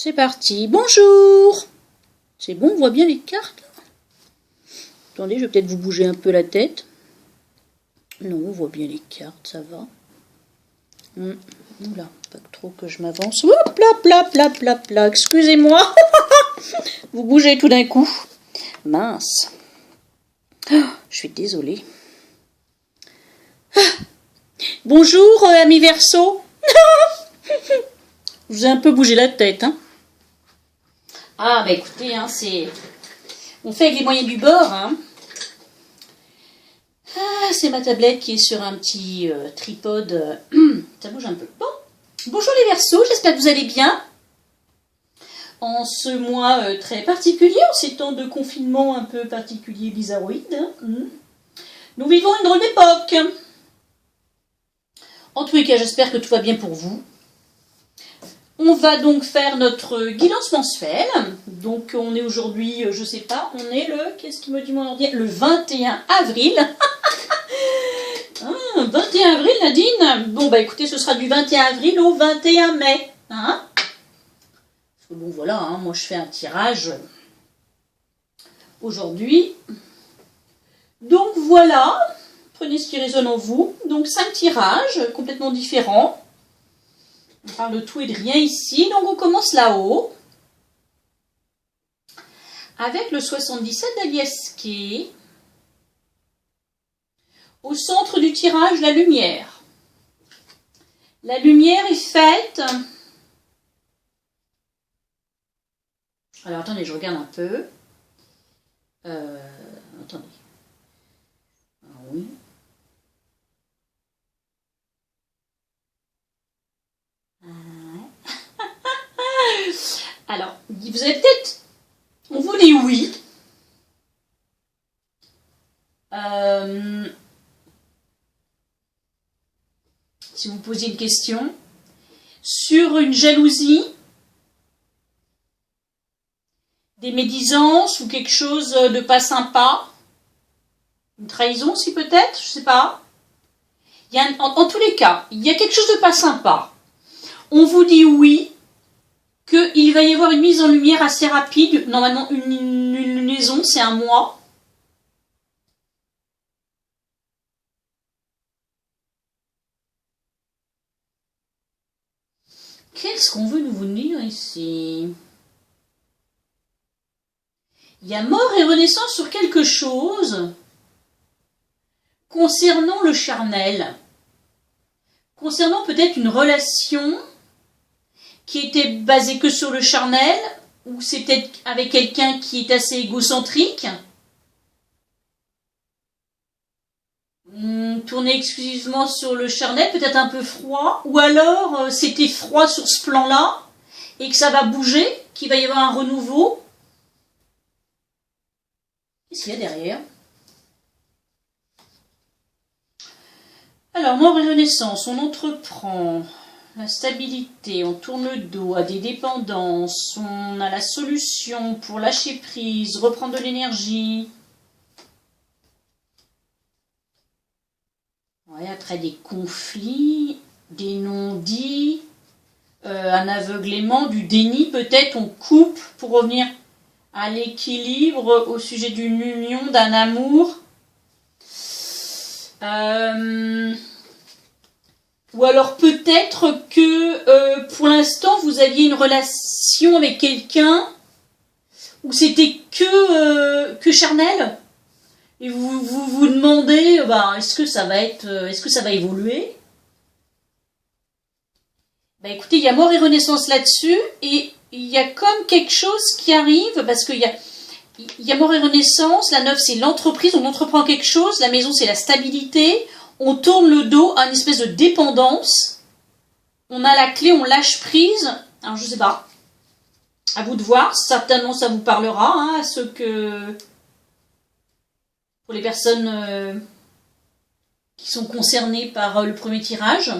C'est parti. Bonjour. C'est bon, on voit bien les cartes là. Attendez, je vais peut-être vous bouger un peu la tête. Non, on voit bien les cartes, ça va. Oula, pas trop que je m'avance. Hop là, excusez-moi. Vous bougez tout d'un coup. Mince. Oh, je suis désolée. Bonjour, ami Verseau. Je vous ai un peu bougé la tête, hein. Ah, bah écoutez, hein, on fait avec les moyens du bord, hein. Ah, c'est ma tablette qui est sur un petit tripode. Ça bouge un peu. Bon, bonjour les Verseaux, j'espère que vous allez bien. En ce mois très particulier, en ces temps de confinement un peu particulier, bizarroïde, hein. Nous vivons une drôle d'époque. En tous les cas, j'espère que tout va bien pour vous. On va donc faire notre guidance mensuelle. Donc on est aujourd'hui, je sais pas, on est le, qu'est-ce qui me dit mon ordi? Le 21 avril. 21 avril, Nadine. Bon bah écoutez, ce sera du 21 avril au 21 mai. Hein? Parce que bon voilà, hein, moi je fais un tirage aujourd'hui. Donc voilà, prenez ce qui résonne en vous. Donc 5 tirages complètement différents. On parle de tout et de rien ici. Donc on commence là-haut. Avec le 77 d'Aliesquet. Au centre du tirage, la lumière. La lumière est faite... Alors attendez, je regarde un peu. Attendez. Ah, oui. Alors, vous avez peut-être... On vous dit oui. Si vous posez une question sur une jalousie, des médisances ou quelque chose de pas sympa, une trahison aussi peut-être, je sais pas. Il y a en tous les cas, il y a quelque chose de pas sympa. On vous dit oui, qu'il va y avoir une mise en lumière assez rapide. Normalement, une liaison, c'est un mois. Qu'est-ce qu'on veut nous dire ici? Il y a mort et renaissance sur quelque chose concernant le charnel. Concernant peut-être une relation qui était basée que sur le charnel, ou c'est peut-être avec quelqu'un qui est assez égocentrique. Tourner exclusivement sur le charnel, peut-être un peu froid, ou alors c'était froid sur ce plan-là, et que ça va bouger, qu'il va y avoir un renouveau. Qu'est-ce qu'il y a derrière? Alors, mort et renaissance, on entreprend la stabilité, on tourne le dos à des dépendances, on a la solution pour lâcher prise, reprendre de l'énergie. Ouais, après des conflits, des non-dits, un aveuglement, du déni, peut-être on coupe pour revenir à l'équilibre au sujet d'une union, d'un amour. Ou alors peut-être que pour l'instant vous aviez une relation avec quelqu'un où c'était que charnel et vous demandez est-ce que ça va évoluer? Écoutez, il y a mort et renaissance là-dessus et il y a comme quelque chose qui arrive parce qu'il y a mort et renaissance, la 9 c'est l'entreprise, on entreprend quelque chose, la maison c'est la stabilité, on tourne le dos à une espèce de dépendance, on a la clé, on lâche prise, alors je sais pas, à vous de voir, certainement ça vous parlera, hein, à ceux que, pour les personnes qui sont concernées par le premier tirage,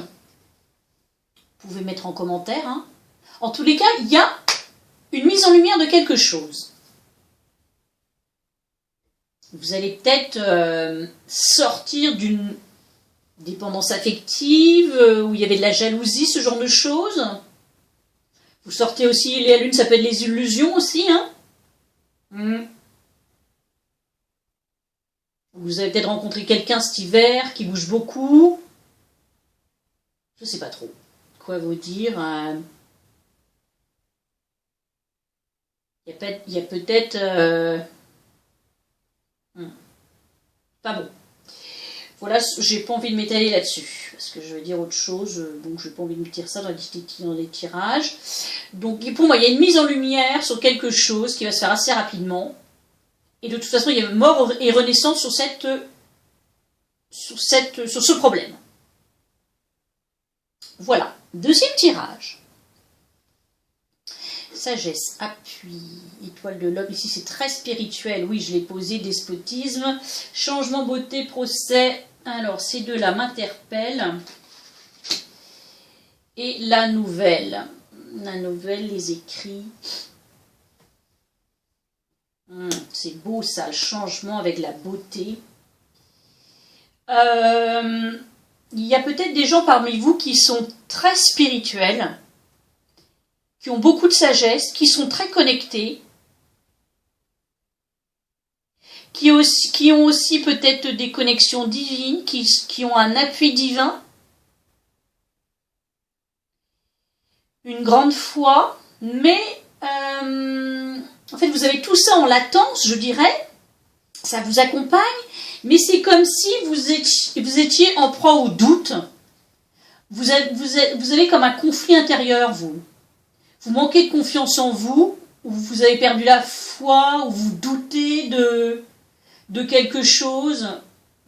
vous pouvez mettre en commentaire, hein. En tous les cas, il y a une mise en lumière de quelque chose. Vous allez peut-être sortir d'une dépendance affective, où il y avait de la jalousie, ce genre de choses. Vous sortez aussi, la lune, ça peut être les illusions aussi, hein. Vous avez peut-être rencontré quelqu'un cet hiver qui bouge beaucoup. Je sais pas trop quoi vous dire. Il y a peut-être... Pas bon. Voilà, j'ai pas envie de m'étaler là-dessus, parce que je vais dire autre chose, donc j'ai pas envie de me tirer ça dans les tirages. Donc pour moi, il y a une mise en lumière sur quelque chose qui va se faire assez rapidement. Et de toute façon, il y a mort et renaissance sur ce problème. Voilà. Deuxième tirage. Sagesse, appui, étoile de l'homme. Ici, c'est très spirituel. Oui, je l'ai posé, despotisme. Changement, beauté, procès. Alors, ces deux-là m'interpellent. Et la nouvelle. La nouvelle, les écrits. C'est beau ça, le changement avec la beauté. Il y a peut-être des gens parmi vous qui sont très spirituels, qui ont beaucoup de sagesse, qui sont très connectés, qui ont aussi peut-être des connexions divines, qui ont un appui divin, une grande foi, mais en fait vous avez tout ça en latence, je dirais, ça vous accompagne, mais c'est comme si vous étiez en proie au doute, vous avez comme un conflit intérieur, vous manquez de confiance en vous, ou vous avez perdu la foi, ou vous doutez de quelque chose.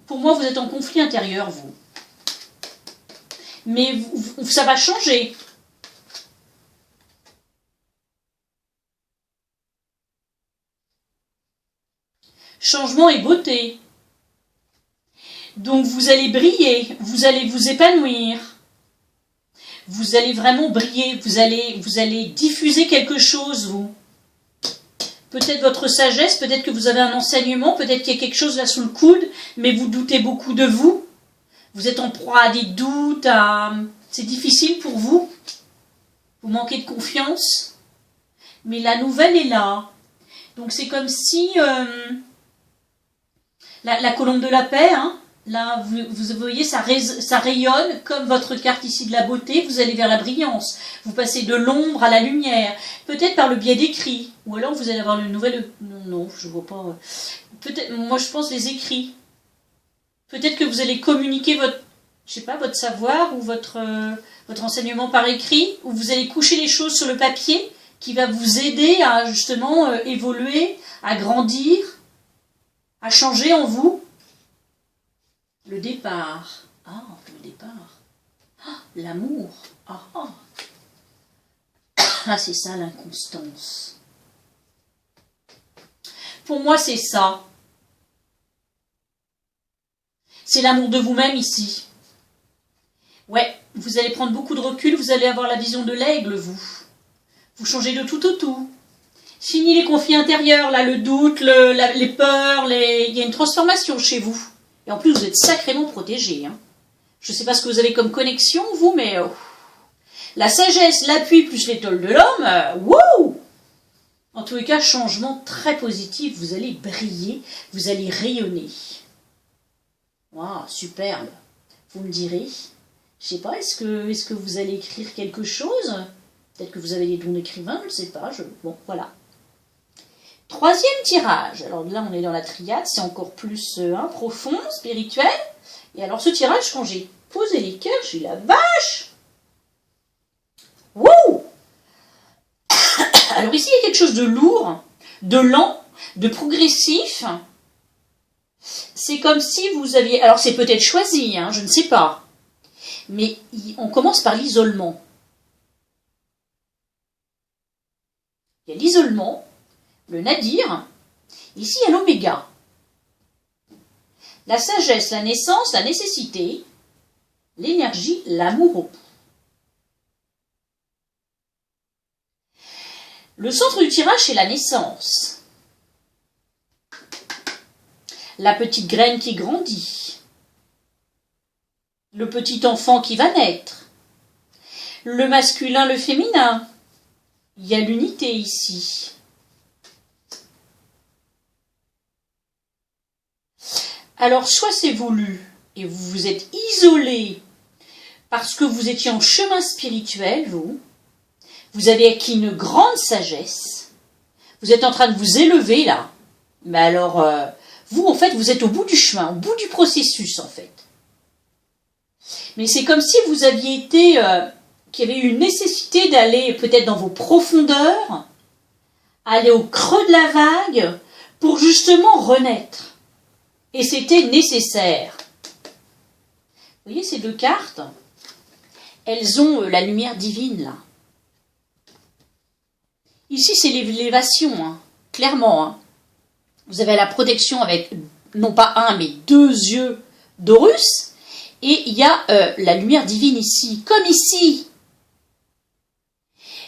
Pour moi, vous êtes en conflit intérieur, vous. Mais ça va changer. Changement et beauté. Donc vous allez briller, vous allez vous épanouir. Vous allez vraiment briller, vous allez diffuser quelque chose, vous. Peut-être votre sagesse, peut-être que vous avez un enseignement, peut-être qu'il y a quelque chose là sous le coude, mais vous doutez beaucoup de vous. Vous êtes en proie à des doutes, c'est difficile pour vous. Vous manquez de confiance. Mais la nouvelle est là. Donc c'est comme si la colombe de la paix, hein, là, vous voyez, ça rayonne comme votre carte ici de la beauté. Vous allez vers la brillance. Vous passez de l'ombre à la lumière. Peut-être par le biais d'écrits. Ou alors vous allez avoir une nouvelle... Non, je ne vois pas... Peut-être, moi je pense les écrits. Peut-être que vous allez communiquer votre savoir ou votre enseignement par écrit. Ou vous allez coucher les choses sur le papier qui va vous aider à justement évoluer, à grandir, à changer en vous. Le départ. Ah, le départ. Ah, l'amour. Ah, ah. Ah, c'est ça l'inconstance. Pour moi, c'est ça. C'est l'amour de vous-même ici. Ouais, vous allez prendre beaucoup de recul, vous allez avoir la vision de l'aigle, vous. Vous changez de tout au tout. Fini les conflits intérieurs, là, le doute, les peurs, il y a une transformation chez vous. Et en plus, vous êtes sacrément protégé. Hein. Je ne sais pas ce que vous avez comme connexion, vous, mais... la sagesse, l'appui, plus l'étoile de l'homme, wouh! En tous les cas, changement très positif. Vous allez briller, vous allez rayonner. Waouh, superbe. Vous me direz, je sais pas, est-ce que vous allez écrire quelque chose? Peut-être que vous avez des dons d'écrivain, je ne sais pas. Bon, voilà. Troisième tirage. Alors là, on est dans la triade, c'est encore plus profond, spirituel. Et alors, ce tirage, quand j'ai posé les cœurs, j'ai eu la vache. Wouh! Alors ici, il y a quelque chose de lourd, de lent, de progressif. C'est comme si vous aviez... Alors, c'est peut-être choisi, hein, je ne sais pas. Mais on commence par l'isolement. Il y a l'isolement, le nadir. Ici, il y a l'oméga. La sagesse, la naissance, la nécessité, l'énergie, l'amour. Le centre du tirage, c'est la naissance. La petite graine qui grandit. Le petit enfant qui va naître. Le masculin, le féminin. Il y a l'unité ici. Alors, soit c'est voulu et vous vous êtes isolé parce que vous étiez en chemin spirituel, vous avez acquis une grande sagesse, vous êtes en train de vous élever là, mais alors, vous en fait, vous êtes au bout du chemin, au bout du processus en fait. Mais c'est comme si vous aviez été, qu'il y avait eu une nécessité d'aller peut-être dans vos profondeurs, aller au creux de la vague pour justement renaître. Et c'était nécessaire. Vous voyez ces deux cartes? Elles ont la lumière divine là. Ici c'est l'élévation, hein, clairement. Hein. Vous avez la protection avec non pas un mais deux yeux d'Horus. Et il y a la lumière divine ici, comme ici.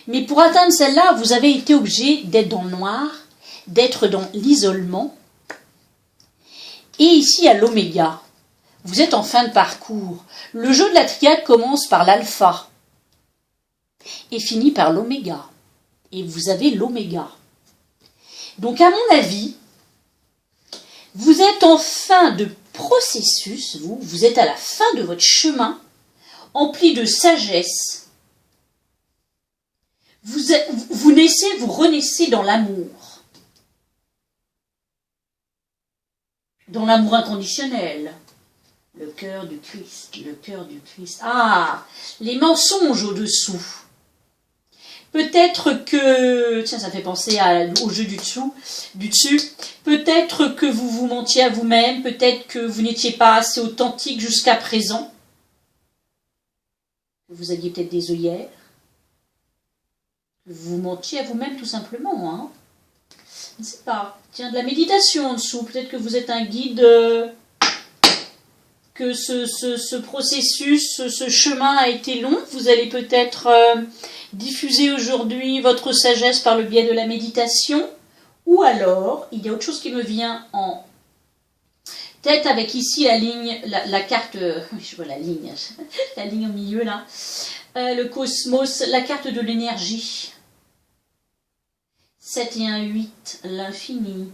Mais pour atteindre celle-là, vous avez été obligé d'être dans le noir, d'être dans l'isolement. Et ici, à l'oméga, vous êtes en fin de parcours. Le jeu de la triade commence par l'alpha et finit par l'oméga. Et vous avez l'oméga. Donc, à mon avis, vous êtes en fin de processus, vous êtes à la fin de votre chemin, empli de sagesse. Vous naissez, vous renaissez dans l'amour. Dans l'amour inconditionnel. Le cœur du Christ, le cœur du Christ. Ah, les mensonges au-dessous. Peut-être que, tiens, ça fait penser au jeu du dessus. Peut-être que vous vous mentiez à vous-même, peut-être que vous n'étiez pas assez authentique jusqu'à présent. Vous aviez peut-être des œillères. Vous mentiez à vous-même tout simplement. Hein. Je ne sais pas. Tiens, de la méditation en dessous. Peut-être que vous êtes un guide, que ce processus, ce chemin a été long. Vous allez peut-être diffuser aujourd'hui votre sagesse par le biais de la méditation. Ou alors, il y a autre chose qui me vient en tête avec ici la ligne, la carte, je vois la ligne au milieu là, le cosmos, la carte de l'énergie. 7 et 1, 8, l'infini.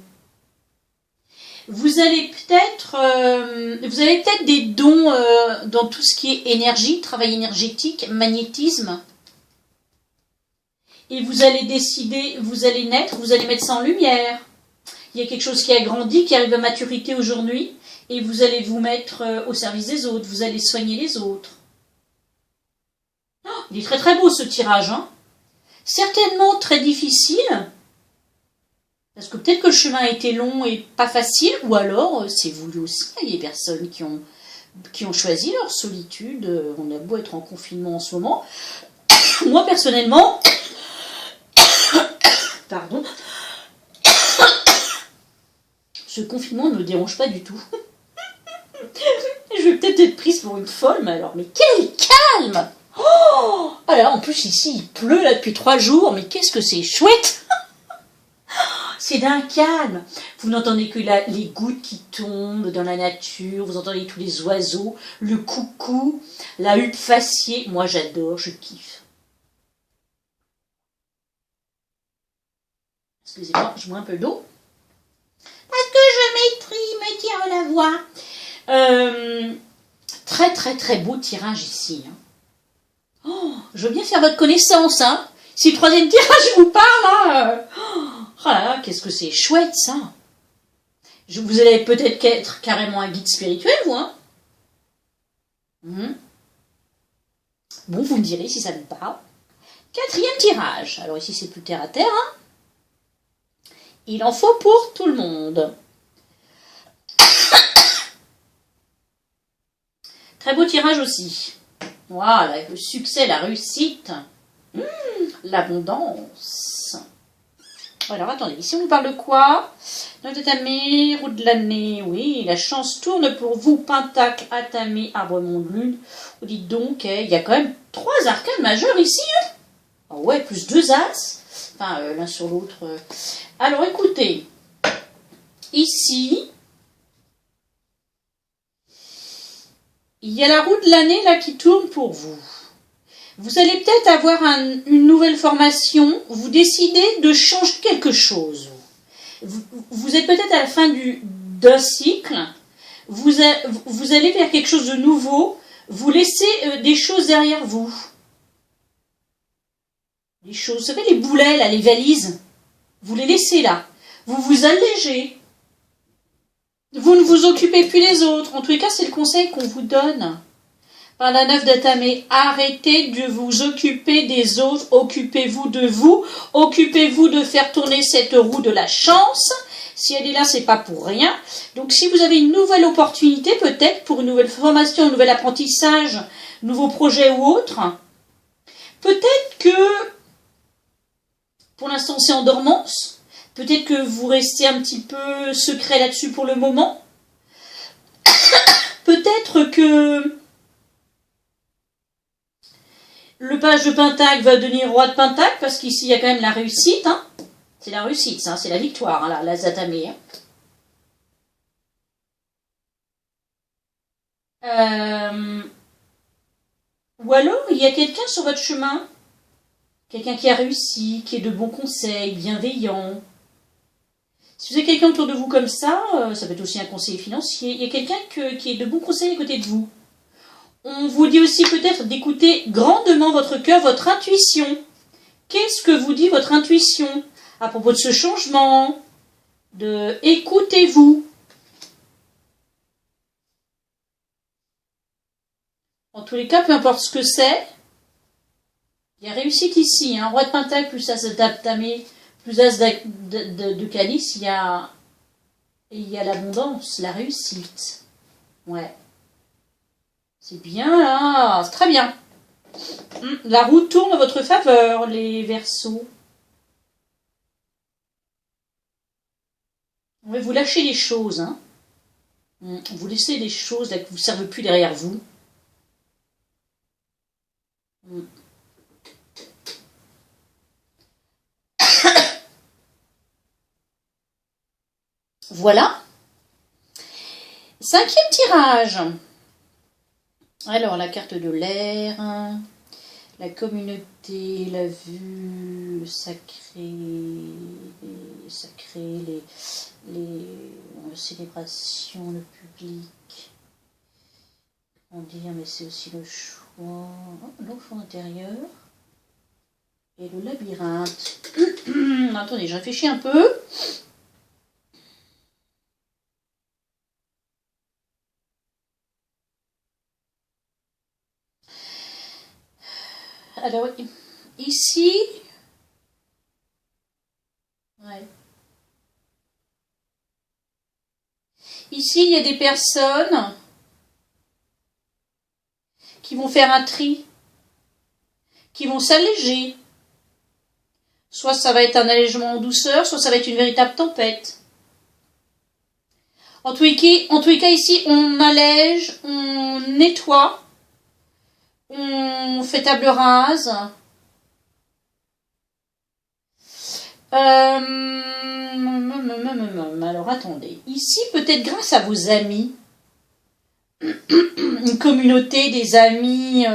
Vous avez peut-être des dons dans tout ce qui est énergie, travail énergétique, magnétisme. Et vous allez décider, vous allez naître, vous allez mettre ça en lumière. Il y a quelque chose qui a grandi, qui arrive à maturité aujourd'hui, et vous allez vous mettre au service des autres, vous allez soigner les autres. Oh, il est très très beau ce tirage, hein. Certainement très difficile, parce que peut-être que le chemin a été long et pas facile, ou alors c'est voulu aussi. Il y a des personnes qui ont choisi leur solitude. On a beau être en confinement en ce moment. Moi personnellement, pardon, ce confinement ne me dérange pas du tout. Je vais peut-être être prise pour une folle, mais alors, mais quel calme! Oh! Alors, en plus, ici, il pleut là depuis 3 jours, mais qu'est-ce que c'est chouette! C'est d'un calme. Vous n'entendez que les gouttes qui tombent dans la nature, vous entendez tous les oiseaux, le coucou, la huppe faciée. Moi, j'adore, je kiffe. Excusez-moi, je bois un peu d'eau. Parce que je me tire la voix. Très, très, très beau tirage ici. Hein. Oh, je veux bien faire votre connaissance. Hein. Si le 3e tirage vous parle, là, oh là là, qu'est-ce que c'est chouette, ça. Vous allez peut-être être carrément un guide spirituel, vous. Hein. Bon, vous me direz si ça vous parle. 4e tirage. Alors ici, c'est plus terre à terre. Hein. Il en faut pour tout le monde. Très beau tirage aussi. Voilà, le succès, la réussite, l'abondance. Alors, attendez, ici on nous parle de quoi? Note Atamé, route de l'année, oui, la chance tourne pour vous, Pentacle, Atamé, Arbre, Monde, Lune. Vous dites donc, il y a quand même 3 arcanes majeurs ici. Hein. Ah ouais, plus 2 as. Enfin, l'un sur l'autre. Alors, écoutez, ici, il y a la roue de l'année là qui tourne pour vous. Vous allez peut-être avoir une nouvelle formation, vous décidez de changer quelque chose. Vous êtes peut-être à la fin d'un cycle, vous allez vers quelque chose de nouveau, vous laissez des choses derrière vous. Les choses, vous savez, les boulets, là, les valises, vous les laissez là. Vous vous allégez. Vous ne vous occupez plus des autres. En tous les cas, c'est le conseil qu'on vous donne par la 9 d'Atamé. Arrêtez de vous occuper des autres. Occupez-vous de vous. Occupez-vous de faire tourner cette roue de la chance. Si elle est là, c'est pas pour rien. Donc, si vous avez une nouvelle opportunité, peut-être pour une nouvelle formation, un nouvel apprentissage, nouveau projet ou autre, peut-être que pour l'instant, c'est en dormance. Peut-être que vous restez un petit peu secret là-dessus pour le moment. Peut-être que le page de Pentacle va devenir roi de Pentacle, parce qu'ici, il y a quand même la réussite. Hein. C'est la réussite, hein, c'est la victoire, hein, la Zatamé. Ou alors, il y a quelqu'un sur votre chemin, quelqu'un qui a réussi, qui est de bons conseils, bienveillant. Si vous avez quelqu'un autour de vous comme ça peut être aussi un conseiller financier, il y a quelqu'un qui est de bons conseils à côté de vous. On vous dit aussi peut-être d'écouter grandement votre cœur, votre intuition. Qu'est-ce que vous dit votre intuition à propos de ce changement? Écoutez-vous. En tous les cas, peu importe ce que c'est, il y a réussite ici. Roi de Pentacle plus As d'Atamé, plus As de Calice, il y a l'abondance, la réussite. Ouais. C'est bien là, c'est très bien. La roue tourne en votre faveur, les Verseaux. Ouais, vous lâchez les choses. Hein. Vous laissez les choses là, qui ne vous servent plus derrière vous. Voilà. 5e tirage. Alors, la carte de l'air, la communauté, la vue, le sacré, les célébrations, le public. On dit, mais c'est aussi le choix, l'enfant intérieur et le labyrinthe. Attendez, je réfléchis un peu. Alors, ici, ouais. Ici, il y a des personnes qui vont faire un tri, qui vont s'alléger. Soit ça va être un allègement en douceur, soit ça va être une véritable tempête. En tous les cas, ici, on allège, on nettoie, on fait table rase. Alors, attendez. Ici, peut-être grâce à vos amis, une communauté, des amis,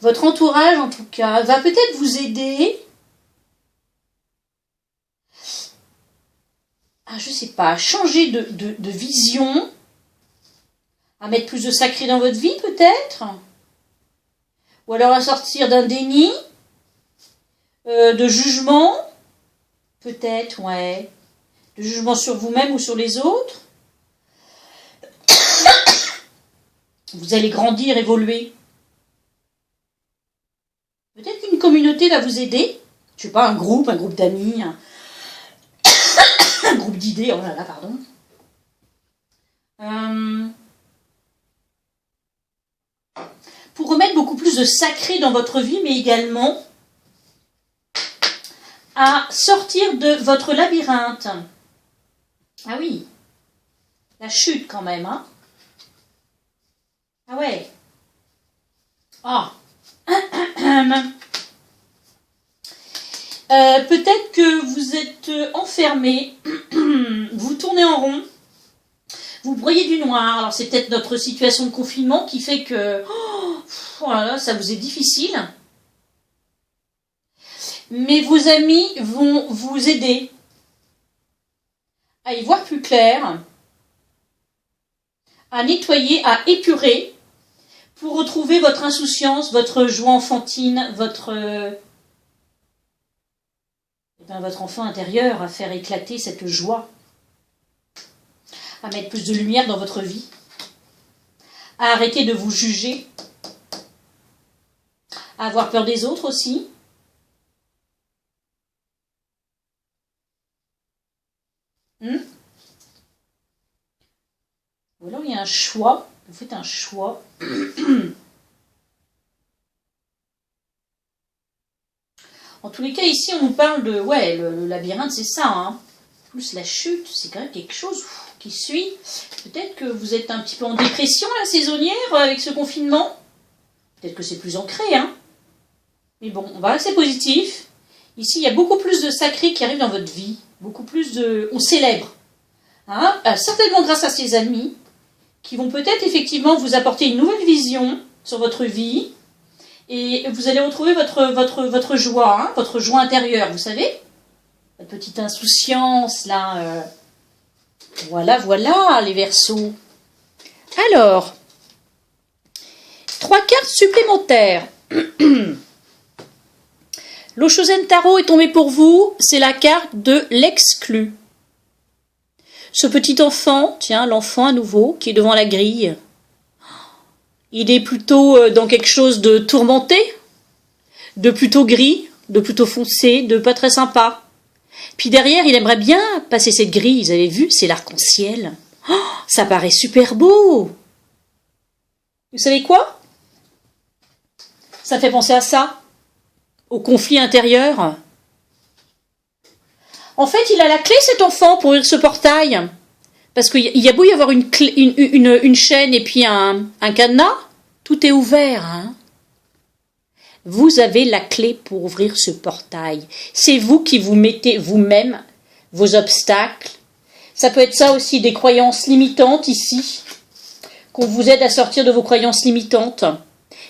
votre entourage, en tout cas, va peut-être vous aider à, je sais pas, à changer de vision, à mettre plus de sacré dans votre vie, peut-être, ou alors à sortir d'un déni, de jugement, peut-être, ouais, de jugement sur vous-même ou sur les autres. Vous allez grandir, évoluer. Peut-être qu'une communauté va vous aider. Je sais pas, un groupe d'amis, un groupe d'idées, oh là là, pardon. Pour remettre beaucoup plus de sacré dans votre vie, mais également à sortir de votre labyrinthe. Ah oui, la chute quand même, hein. Ah ouais. Ah. Peut-être que vous êtes enfermé, vous tournez en rond, vous broyez du noir. Alors c'est peut-être notre situation de confinement qui fait que Voilà, ça vous est difficile. Mais vos amis vont vous aider à y voir plus clair, à nettoyer, à épurer, pour retrouver votre insouciance, votre joie enfantine, votre enfant intérieur, à faire éclater cette joie, à mettre plus de lumière dans votre vie, à arrêter de vous juger, à avoir peur des autres aussi. Ou alors il y a un choix, vous faites un choix. En tous les cas, ici, on nous parle de... Ouais, le labyrinthe, c'est ça. Hein. Plus la chute, c'est quand même quelque chose qui suit. Peut-être que vous êtes un petit peu en dépression, la saisonnière, avec ce confinement. Peut-être que c'est plus ancré. Hein. Mais bon, on va rester positif. Ici, il y a beaucoup plus de sacré qui arrive dans votre vie. Beaucoup plus de... On célèbre. Hein, certainement grâce à ces amis qui vont peut-être effectivement vous apporter une nouvelle vision sur votre vie. Et vous allez retrouver votre joie, hein, votre joie intérieure, vous savez, votre petite insouciance, là. Voilà, les Verseaux. Alors, 3 cartes supplémentaires. L'Oshozen Tarot est tombé pour vous, c'est la carte de l'exclu. Ce petit enfant, tiens, l'enfant à nouveau, qui est devant la grille, il est plutôt dans quelque chose de tourmenté, de plutôt gris, de plutôt foncé, de pas très sympa. Puis derrière, il aimerait bien passer cette grille, vous avez vu, c'est l'arc-en-ciel. Oh, ça paraît super beau. Vous savez quoi? Ça fait penser à ça, au conflit intérieur. En fait, il a la clé, cet enfant, pour ouvrir ce portail. Parce qu'il y a beau y avoir une chaîne et puis un cadenas, tout est ouvert. Hein. Vous avez la clé pour ouvrir ce portail. C'est vous qui vous mettez vous-même vos obstacles. Ça peut être ça aussi, des croyances limitantes ici, qu'on vous aide à sortir de vos croyances limitantes.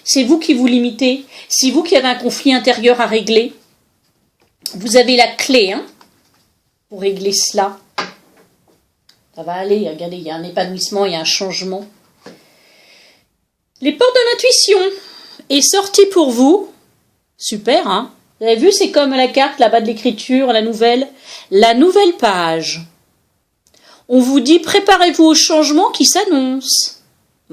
C'est vous qui vous limitez. C'est vous qui avez un conflit intérieur à régler. Vous avez la clé pour régler cela. Ça va aller, regardez, il y a un épanouissement, il y a un changement. Les portes de l'intuition est sortie pour vous. Super, hein? Vous avez vu, c'est comme la carte là-bas de l'écriture, la nouvelle page. On vous dit, préparez-vous au changement qui s'annonce.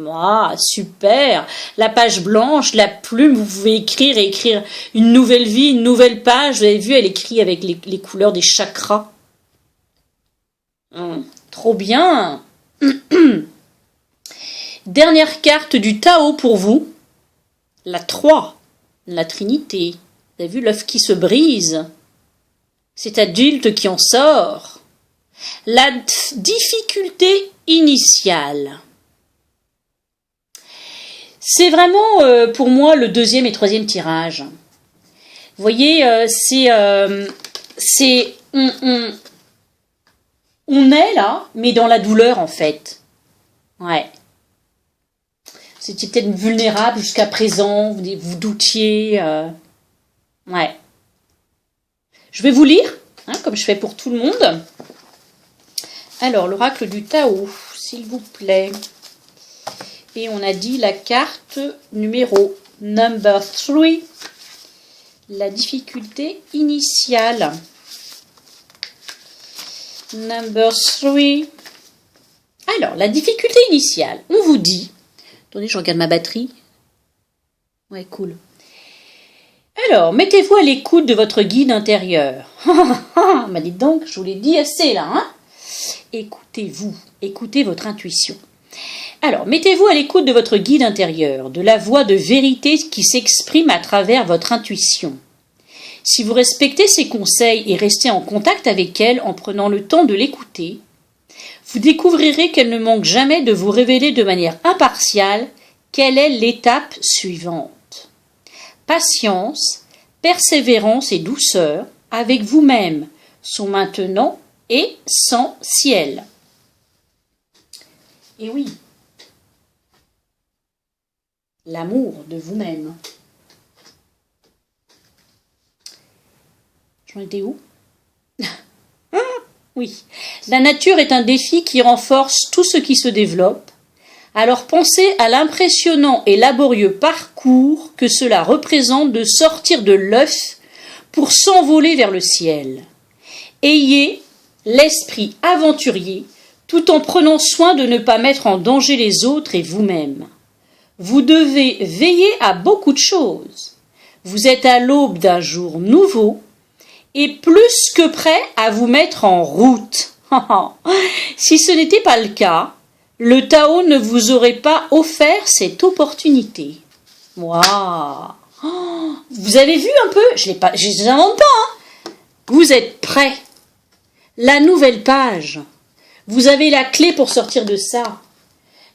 Ah, super! La page blanche, la plume, vous pouvez écrire et écrire une nouvelle vie, une nouvelle page. Vous avez vu, elle écrit avec les couleurs des chakras. Trop bien. Dernière carte du Tao pour vous. La 3, la Trinité. Vous avez vu l'œuf qui se brise. Cet adulte qui en sort. La difficulté initiale. C'est vraiment pour moi le 2e et 3e tirage. Vous voyez, on est là, mais dans la douleur, en fait. Ouais. C'était peut-être vulnérable jusqu'à présent, vous doutiez. Ouais. Je vais vous lire, comme je fais pour tout le monde. Alors, l'oracle du Tao, s'il vous plaît. Et on a dit la carte numéro number 3. La difficulté initiale. Number 3. Alors, la difficulté initiale. On vous dit... Attendez, je regarde ma batterie. Ouais, cool. Alors, mettez-vous à l'écoute de votre guide intérieur. Bah dites donc, je vous l'ai dit assez là. Hein. Écoutez-vous. Écoutez votre intuition. Alors, mettez-vous à l'écoute de votre guide intérieur, de la voix de vérité qui s'exprime à travers votre intuition. Si vous respectez ses conseils et restez en contact avec elle en prenant le temps de l'écouter, vous découvrirez qu'elle ne manque jamais de vous révéler de manière impartiale quelle est l'étape suivante. Patience, persévérance et douceur avec vous-même sont maintenant et essentielles. Et oui. l'amour de vous-même. J'en étais où? Oui. La nature est un défi qui renforce tout ce qui se développe. Alors pensez à l'impressionnant et laborieux parcours que cela représente de sortir de l'œuf pour s'envoler vers le ciel. Ayez l'esprit aventurier tout en prenant soin de ne pas mettre en danger les autres et vous-même. Vous devez veiller à beaucoup de choses. Vous êtes à l'aube d'un jour nouveau et plus que prêt à vous mettre en route. Si ce n'était pas le cas, le Tao ne vous aurait pas offert cette opportunité. Waouh! Vous avez vu un peu? Je les invente pas, hein. Vous êtes prêts. La nouvelle page. Vous avez la clé pour sortir de ça.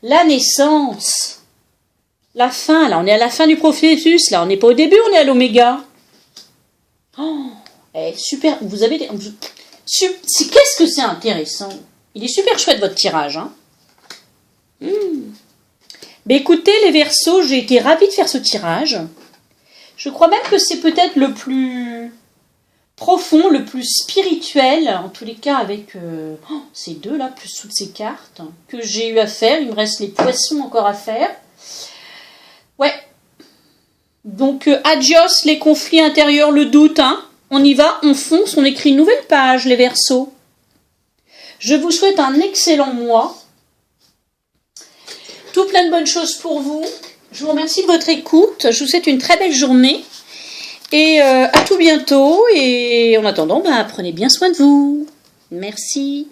La naissance. La fin, là, on est à la fin du processus, là, on n'est pas au début, on est à l'oméga. Super, vous avez qu'est-ce que c'est intéressant. Il est super chouette votre tirage, hein. Mais écoutez les Verseaux, j'ai été ravie de faire ce tirage. Je crois même que c'est peut-être le plus profond, le plus spirituel, en tous les cas avec ces deux là, plus toutes ces cartes, que j'ai eu à faire. Il me reste les poissons encore à faire. Ouais. Donc adios les conflits intérieurs, le doute, hein. On y va, on fonce, on écrit une nouvelle page, les Verseaux. Je vous souhaite un excellent mois. Tout plein de bonnes choses pour vous. Je vous remercie de votre écoute. Je vous souhaite une très belle journée. Et à tout bientôt. Et en attendant, prenez bien soin de vous. Merci.